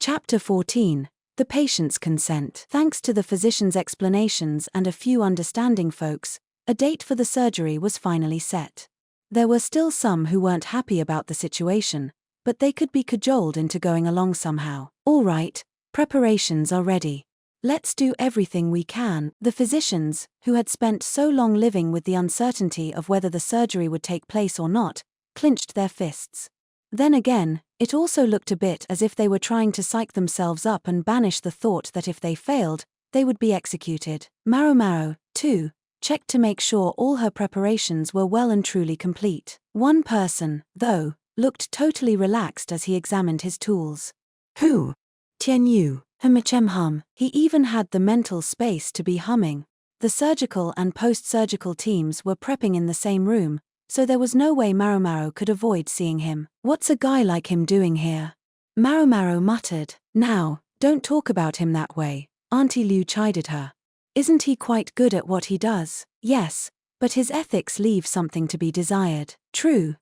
Chapter 14. The patient's consent. Thanks to the physician's explanations and a few understanding folks, a date for the surgery was finally set. There were still some who weren't happy about the situation, but they could be cajoled into going along somehow. All right, preparations are ready. Let's do everything we can. The physicians, who had spent so long living with the uncertainty of whether the surgery would take place or not, clenched their fists. Then again, it also looked a bit as if they were trying to psych themselves up and banish the thought that if they failed, they would be executed. Maomao, too, checked to make sure all her preparations were well and truly complete. One person, though, looked totally relaxed as he examined his tools. Who? Tianyu. Hum. He even had the mental space to be humming. The surgical and post-surgical teams were prepping in the same room, so there was no way Maomao could avoid seeing him. What's a guy like him doing here? Maomao muttered. Now, don't talk about him that way, Auntie Liu chided her. Isn't he quite good at what he does? Yes, but his ethics leave something to be desired. True,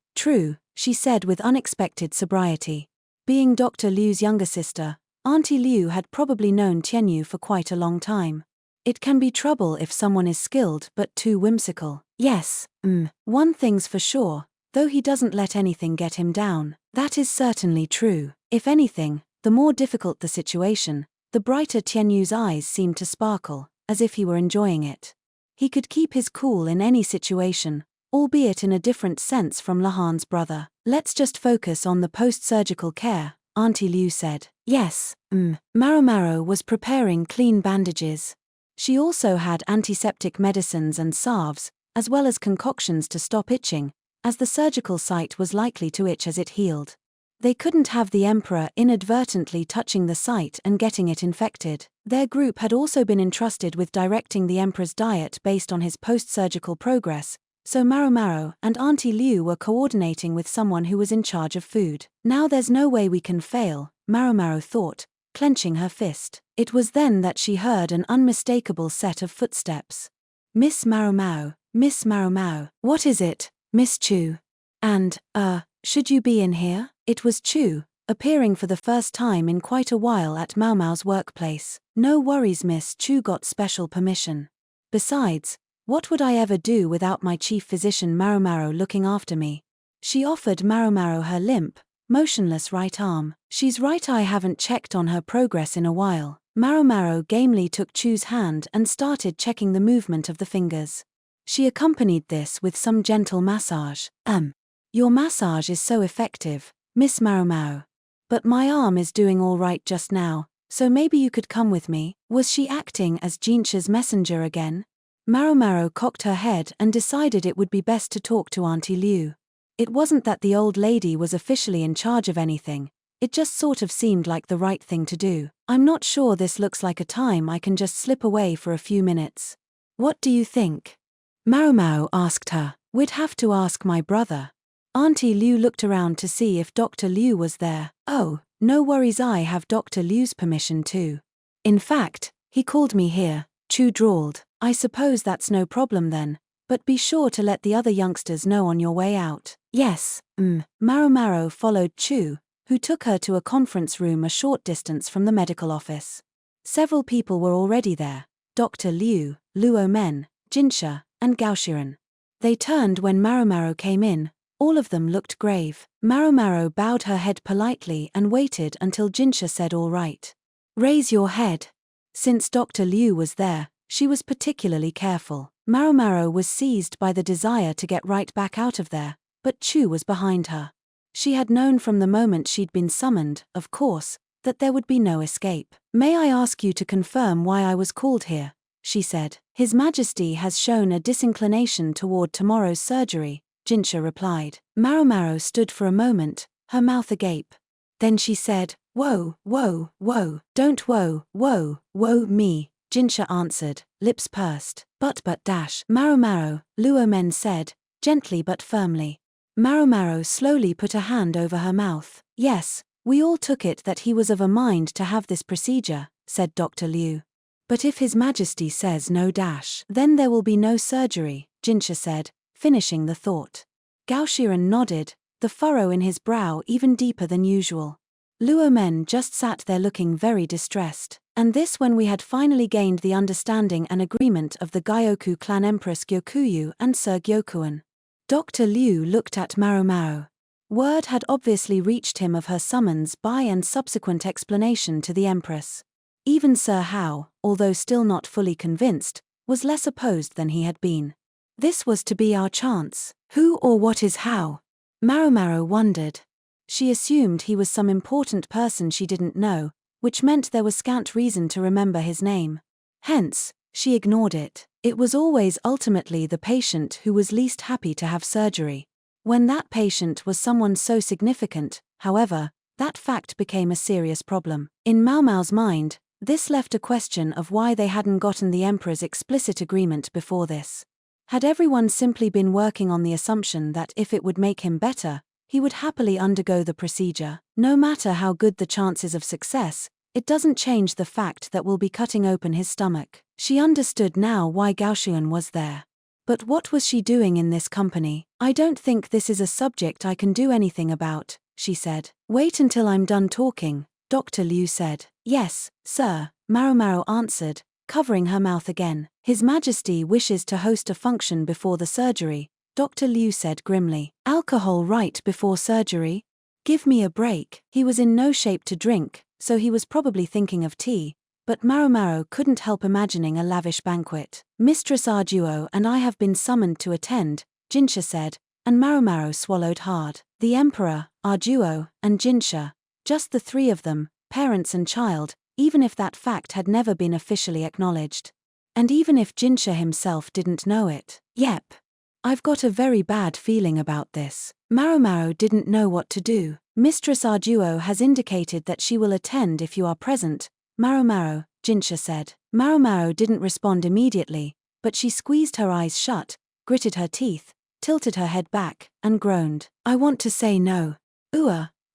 she said with unexpected sobriety. Being Dr. Liu's younger sister, Auntie Liu had probably known Tianyu for quite a long time. It can be trouble if someone is skilled but too whimsical. Yes, one thing's for sure, though he doesn't let anything get him down. That is certainly true. If anything, the more difficult the situation, the brighter Tianyu's eyes seemed to sparkle, as if he were enjoying it. He could keep his cool in any situation, albeit in a different sense from Lahan's brother. Let's just focus on the post-surgical care, Auntie Liu said. Yes, Maomao was preparing clean bandages. She also had antiseptic medicines and salves, as well as concoctions to stop itching, as the surgical site was likely to itch as it healed. They couldn't have the emperor inadvertently touching the site and getting it infected. Their group had also been entrusted with directing the emperor's diet based on his post-surgical progress, so Maomao and Auntie Liu were coordinating with someone who was in charge of food. Now there's no way we can fail, Maomao thought, clenching her fist. It was then that she heard an unmistakable set of footsteps. Miss Maomao. What is it, Miss Chu? And, should you be in here? It was Chu, appearing for the first time in quite a while at Maomao's workplace. No worries, Miss Chu got special permission. Besides, what would I ever do without my chief physician Maomao looking after me? She offered Maomao her limp, motionless right arm. She's right, I haven't checked on her progress in a while. Maomao gamely took Chu's hand and started checking the movement of the fingers. She accompanied this with some gentle massage. Your massage is so effective, Miss Maomao. But my arm is doing all right just now, so maybe you could come with me. Was she acting as Jinshi's messenger again? Maomao cocked her head and decided it would be best to talk to Auntie Liu. It wasn't that the old lady was officially in charge of anything, it just sort of seemed like the right thing to do. I'm not sure this looks like a time I can just slip away for a few minutes. What do you think? Maomao asked her. We'd have to ask my brother. Auntie Liu looked around to see if Dr. Liu was there. Oh, no worries, I have Dr. Liu's permission too. In fact, he called me here, Chu drawled. I suppose that's no problem then, but be sure to let the other youngsters know on your way out. Yes, Maomao followed Chu, who took her to a conference room a short distance from the medical office. Several people were already there, Dr. Liu, Luo Men, Jinshi, and Gaoshiren. They turned when Maomao came in. All of them looked grave. Maomao bowed her head politely and waited until Jinshi said all right. Raise your head. Since Dr. Liu was there, she was particularly careful. Maomao was seized by the desire to get right back out of there, but Chu was behind her. She had known from the moment she'd been summoned, of course, that there would be no escape. May I ask you to confirm why I was called here? She said. His Majesty has shown a disinclination toward tomorrow's surgery, Jinshi replied. Maomao stood for a moment, her mouth agape. Then she said, Whoa, don't whoa me, Jinshi answered, lips pursed. But Maomao, Luo Men said, gently but firmly. Maomao slowly put a hand over her mouth. Yes, we all took it that he was of a mind to have this procedure, said Dr. Liu. But if His Majesty says no then there will be no surgery, Jinshi said, finishing the thought. Gaoshiren nodded, the furrow in his brow even deeper than usual. Luo men just sat there looking very distressed. And this when we had finally gained the understanding and agreement of the Gyoku clan Empress Gyokuyu and Sir Gyokuan. Dr. Liu looked at Maomao. Word had obviously reached him of her summons by and subsequent explanation to the Empress. Even Sir Hao, although still not fully convinced, was less opposed than he had been. This was to be our chance. Who or what is Hao? Maomao wondered. She assumed he was some important person she didn't know, which meant there was scant reason to remember his name. Hence, she ignored it. It was always ultimately the patient who was least happy to have surgery. When that patient was someone so significant, however, that fact became a serious problem. In Maomao's mind, this left a question of why they hadn't gotten the Emperor's explicit agreement before this. Had everyone simply been working on the assumption that if it would make him better, he would happily undergo the procedure? No matter how good the chances of success, it doesn't change the fact that we'll be cutting open his stomach. She understood now why Gaoshuan was there. But what was she doing in this company? I don't think this is a subject I can do anything about, she said. Wait until I'm done talking, Dr. Liu said. Yes, sir, Maomao answered, covering her mouth again. His Majesty wishes to host a function before the surgery, Dr. Liu said grimly. Alcohol right before surgery? Give me a break. He was in no shape to drink, so he was probably thinking of tea, but Maomao couldn't help imagining a lavish banquet. Mistress Arduo and I have been summoned to attend, Jinshi said, and Maomao swallowed hard. The Emperor, Arduo, and Jinshi, just the three of them, parents and child, even if that fact had never been officially acknowledged. And even if Jinshi himself didn't know it. Yep. I've got a very bad feeling about this. Maomao didn't know what to do. Mistress Arduo has indicated that she will attend if you are present, Maomao, Jinshi said. Maomao didn't respond immediately, but she squeezed her eyes shut, gritted her teeth, tilted her head back, and groaned. I want to say no.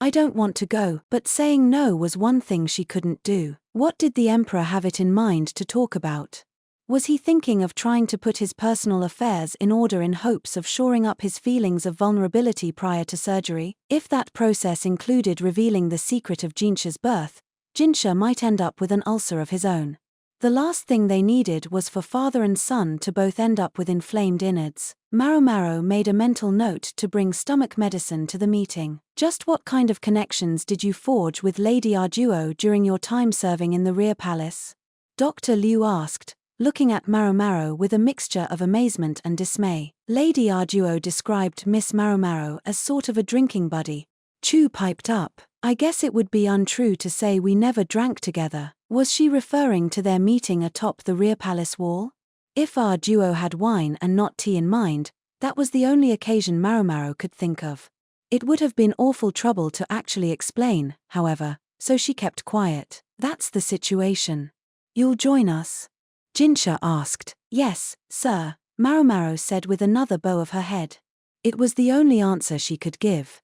I don't want to go. But saying no was one thing she couldn't do. What did the Emperor have it in mind to talk about? Was he thinking of trying to put his personal affairs in order in hopes of shoring up his feelings of vulnerability prior to surgery? If that process included revealing the secret of Jinshi's birth, Jinshi might end up with an ulcer of his own. The last thing they needed was for father and son to both end up with inflamed innards. Maomao made a mental note to bring stomach medicine to the meeting. Just what kind of connections did you forge with Lady Arduo during your time serving in the rear palace? Dr. Liu asked, looking at Maomao with a mixture of amazement and dismay. Lady Arduo described Miss Maomao as sort of a drinking buddy. Chu piped up. I guess it would be untrue to say we never drank together. Was she referring to their meeting atop the rear palace wall? If Arduo had wine and not tea in mind, that was the only occasion Maomao could think of. It would have been awful trouble to actually explain, however, so she kept quiet. That's the situation. You'll join us? Jinshi asked. Yes, sir, Maomao said with another bow of her head. It was the only answer she could give.